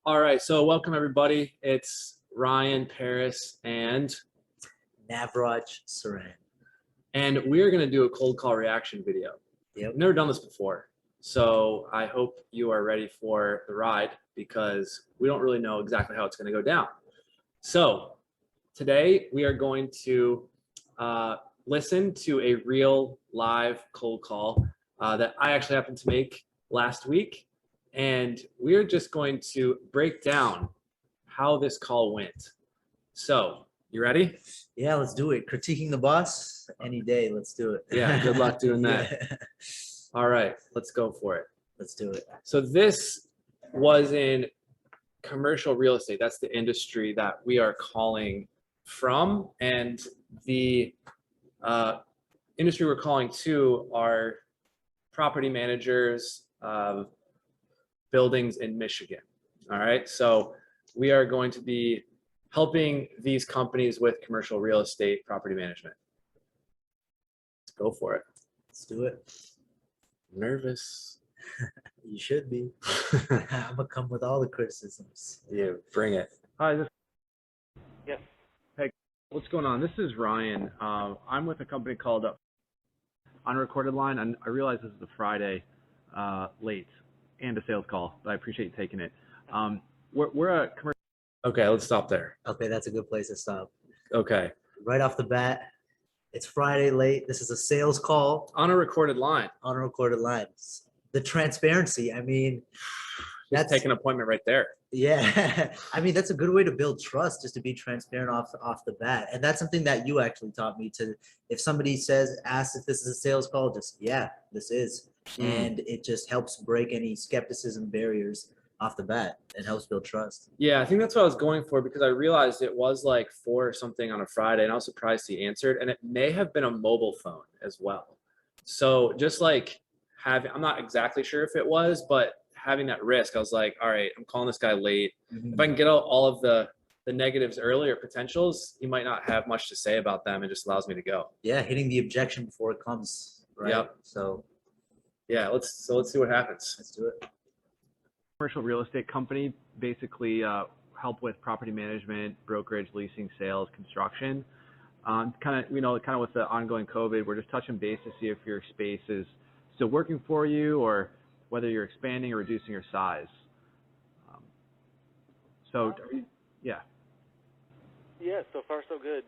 All right, so welcome everybody. It's Ryan, Paris, and Navraj Saran. we're going to do a cold call reaction video. Yep. I've never done this before, so I hope you are ready for the ride because we don't really know exactly how it's going to go down. So today we are going to listen to a real live cold call that I actually happened to make last week. And we're just going to break down how this call went. So, you ready? Yeah, let's do it. Critiquing the boss any day. Let's do it. Yeah, good luck doing that. Yeah. All right, let's go for it. Let's do it. So this was in commercial real estate. That's the industry that we are calling from. And the industry we're calling to are property managers, buildings in Michigan. All right, so we are going to be helping these companies with commercial real estate property management. Let's go for it. Let's do it. Nervous. You should be. I'm gonna come with all the criticisms. Yeah, bring it. Hi. Yes. Hey, what's going on? This is Ryan. I'm with a company called On a Recorded Line. And I realize this is a Friday late and a sales call, but I appreciate you taking it. We're a commercial. Okay, let's stop there. Okay, that's a good place to stop. Okay. Right off the bat, it's Friday late. This is a sales call On a recorded line. on a recorded line. The transparency, I mean, That's take an appointment right there. yeah. I mean, that's a good way to build trust, just to be transparent off the bat. And that's something that you actually taught me to, if somebody asks if this is a sales call, just, yeah, this is. And it just helps break any skepticism barriers off the bat. It helps build trust. Yeah, I think that's what I was going for because I realized it was like 4 or something on a Friday and I was surprised he answered, and it may have been a mobile phone as well. So just like I'm not exactly sure if it was, but having that risk, I was like, all right, I'm calling this guy late. If I can get out all of the negatives early or potentials, he might not have much to say about them. It just allows me to go. Yeah, hitting the objection before it comes, right? Yep. So yeah, let's see what happens. let's do it. Commercial real estate company, basically help with property management, brokerage, leasing, sales, construction. Kind of with the ongoing COVID, we're just touching base to see if your space is still working for you or whether you're expanding or reducing your size. Yeah. Yeah, so far so good.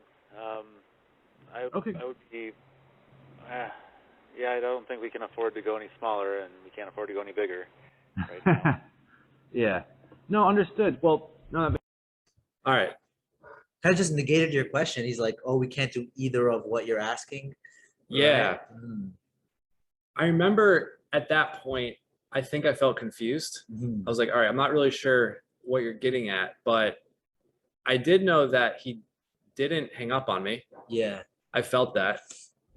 Okay. I would be, yeah, I don't think we can afford to go any smaller, and we can't afford to go any bigger right now. Yeah. No, understood. Well, no. All right. Kind of just negated your question. He's like, oh, we can't do either of what you're asking. Yeah. Right? I remember at that point, I think I felt confused. I was like, all right, I'm not really sure what you're getting at, but I did know that he didn't hang up on me. Yeah. I felt that.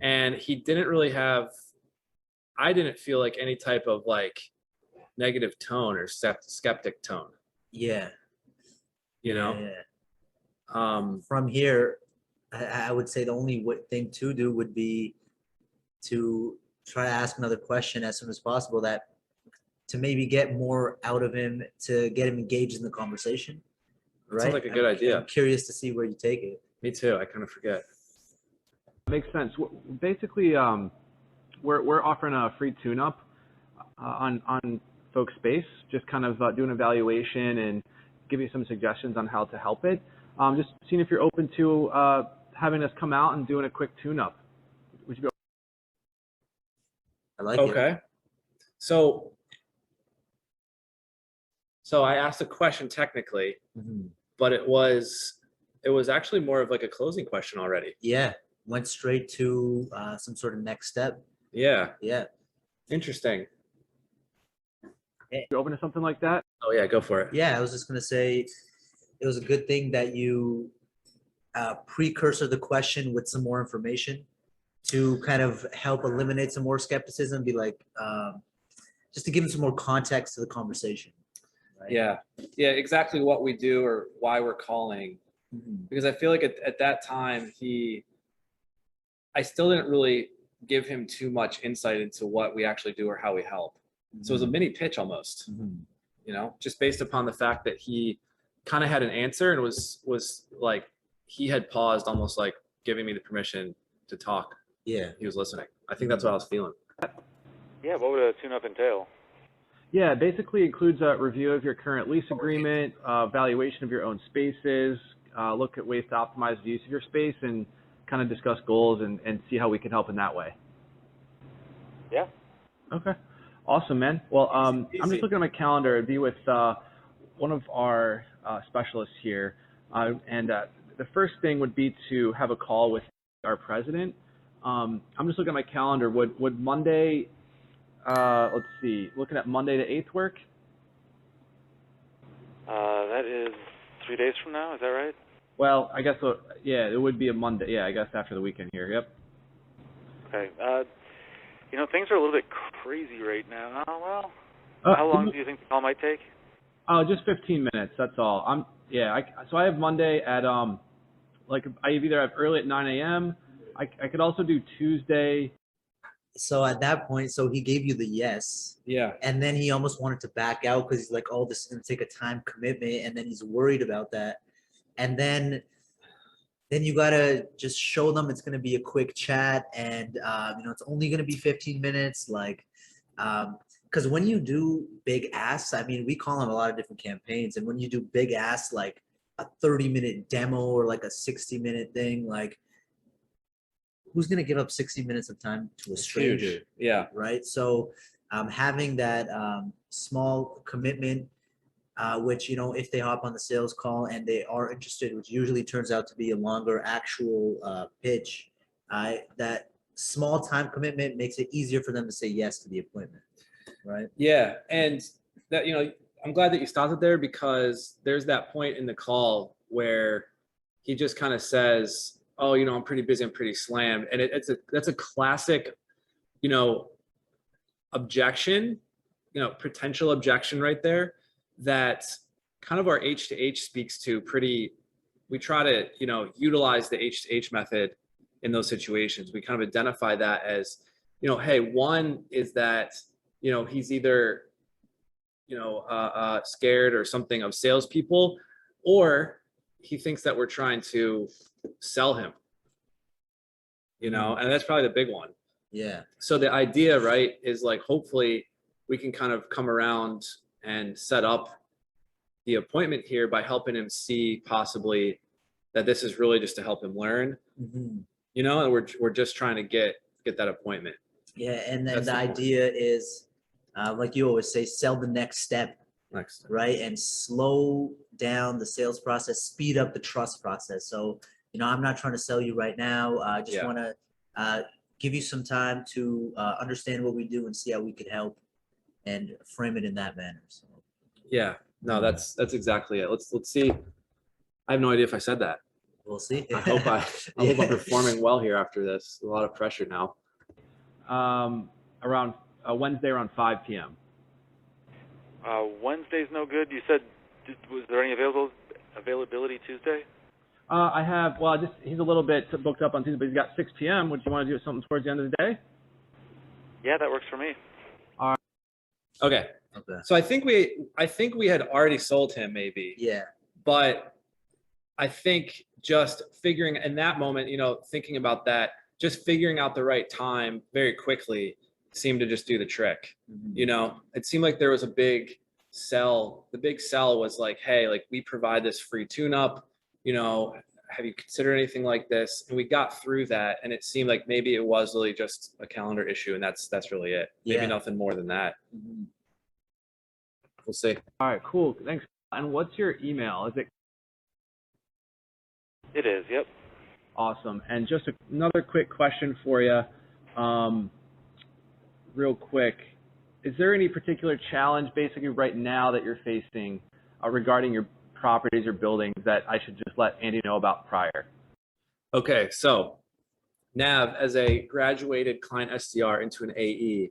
And he didn't really I didn't feel like any type of like negative tone or skeptic tone, Yeah. you know? Yeah. From here, I would say the only thing to do would be to try to ask another question as soon as possible, that to maybe get more out of him, to get him engaged in the conversation. Right? Sounds like a good idea. I'm curious to see where you take it. Me too. I kind of forget. Makes sense. Basically, we're offering a free tune-up on folks' space, just kind of do an evaluation and give you some suggestions on how to help it. Just seeing if you're open to having us come out and doing a quick tune-up. Would you be? I like it. Okay. So I asked a question technically, but it was actually more of like a closing question already. Yeah. Went straight to some sort of next step. Yeah. Yeah. Interesting. You open to something like that? Oh yeah, go for it. Yeah, I was just gonna say it was a good thing that you precursor the question with some more information to kind of help eliminate some more skepticism, be like, just to give him some more context to the conversation. Right? Yeah, exactly what we do or why we're calling. Because I feel like at that time I still didn't really give him too much insight into what we actually do or how we help. So it was a mini pitch almost. you know, just based upon the fact that he kind of had an answer and was like, he had paused, almost like giving me the permission to talk. Yeah. He was listening. I think that's what I was feeling. Yeah, what would a tune-up entail? Yeah, it basically includes a review of your current lease agreement, valuation of your own spaces, look at ways to optimize the use of your space, and kind of discuss goals and see how we can help in that way. Yeah. Okay. Awesome, man. Well, I'm just looking at my calendar. It'd be with one of our specialists here. And the first thing would be to have a call with our president. I'm just looking at my calendar. Would Monday, let's see, looking at Monday the 8th work? That is 3 days from now, is that right? Well, I guess, yeah, it would be a Monday. Yeah, I guess after the weekend here. Yep. Okay. You know, things are a little bit crazy right now. Well, how long do you think the call might take? Oh, just 15 minutes. That's all. So I have Monday at like I either have early at 9 a.m. I could also do Tuesday. So at that point, so he gave you the yes. Yeah. And then he almost wanted to back out because he's like, oh, this is going to take a time commitment. And then he's worried about that. And then you got to just show them it's going to be a quick chat. And, you know, it's only going to be 15 minutes. Like, because when you do big asks, I mean, we call them a lot of different campaigns. And when you do big asks, like a 30-minute demo or like a 60-minute thing, like, who's going to give up 60 minutes of time to a stranger? Huge. Yeah. Right. So having that small commitment, which, you know, if they hop on the sales call and they are interested, which usually turns out to be a longer actual pitch, that small time commitment makes it easier for them to say yes to the appointment. Right. Yeah. And that, you know, I'm glad that you stopped it there, because there's that point in the call where he just kind of says, oh, you know, I'm pretty busy, I'm pretty slammed. And that's a classic, you know, objection, you know, potential objection right there, that kind of our H to H speaks to pretty, we try to, you know, utilize the H to H method in those situations. We kind of identify that as, you know, hey, one is that, you know, he's either, you know, scared or something of salespeople, or he thinks that we're trying to sell him, you know, and that's probably the big one. Yeah. So the idea, right, is like, hopefully we can kind of come around and set up the appointment here by helping him see possibly that this is really just to help him learn, you know, and we're just trying to get that appointment. Yeah. And then That's the the point. idea is, like you always say, sell the next step. Next. Right. And slow down the sales process, speed up the trust process. So, you know, I'm not trying to sell you right now. I just want to give you some time to understand what we do and see how we could help and frame it in that manner. So, Yeah, no, that's exactly it. Let's see. I have no idea if I said that. we'll see. I hope I hope I'm performing well here after this. A lot of pressure now. Around Wednesday around 5 p.m. Wednesday's no good. You said, was there any availability Tuesday? I have, well, he's a little bit booked up on Tuesday, but he's got 6 p.m. Would you want to do something towards the end of the day? Yeah, that works for me. Okay. So I think we had already sold him, maybe. Yeah. But I think just figuring in that moment, you know, thinking about that, just figuring out the right time very quickly seemed to just do the trick. You know, it seemed like there was a big sell. The big sell was like, hey, like, we provide this free tune-up, you know, have you considered anything like this? And we got through that, and it seemed like maybe it was really just a calendar issue, and that's really it. Maybe nothing more than that. We'll see. All right, cool. Thanks. And what's your email? Is it? It is, yep. Awesome. And just another quick question for you, real quick. Is there any particular challenge basically right now that you're facing regarding your properties or buildings that I should just let Andy know about prior? Okay, so Nav, as a graduated client SDR into an AE,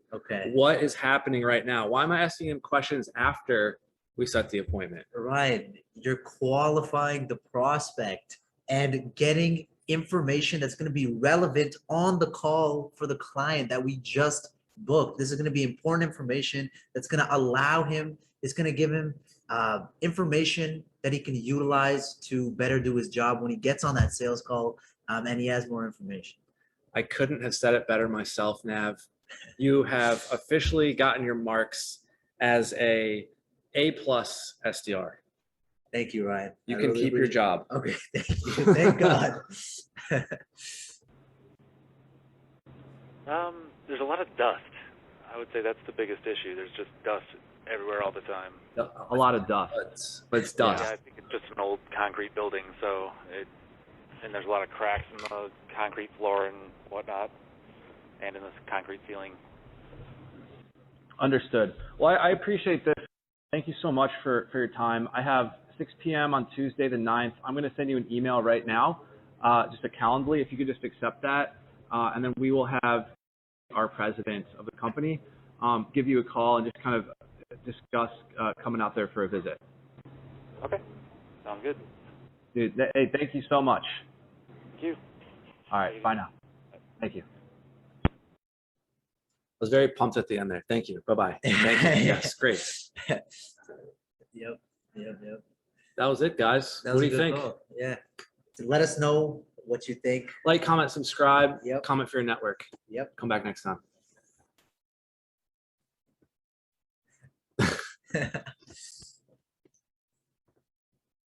what is happening right now? Why am I asking him questions after we set the appointment? Right. You're qualifying the prospect and getting information that's going to be relevant on the call for the client that we just booked. This is going to be important information that's going to allow him It's going to give him information that he can utilize to better do his job when he gets on that sales call, and he has more information. I couldn't have said it better myself, Nav. You have officially gotten your marks as a plus SDR. Thank you, Ryan. You I can really keep your appreciate job. it. Okay, thank you. Thank God. There's a lot of dust. I would say that's the biggest issue. There's just dust everywhere all the time. A lot of dust. But it's dust. Yeah, I think it's just an old concrete building, and there's a lot of cracks in the concrete floor and whatnot, and in the concrete ceiling. Understood. Well, I appreciate this. Thank you so much for your time. I have 6 p.m. on Tuesday the 9th. I'm going to send you an email right now, just a Calendly, if you could just accept that. And then we will have our president of the company give you a call and just kind of discuss coming out there for a visit. Okay, sounds good. Dude, hey, thank you so much. Thank you. All right, bye now. Thank you. I was very pumped at the end there. Thank you. Bye-bye. Thank you. Yes, great. Yep. That was it, guys. That What was do a you good think? call. Yeah. Let us know what you think. Like, comment, subscribe, Yep. comment for your network. Yep. Come back next time.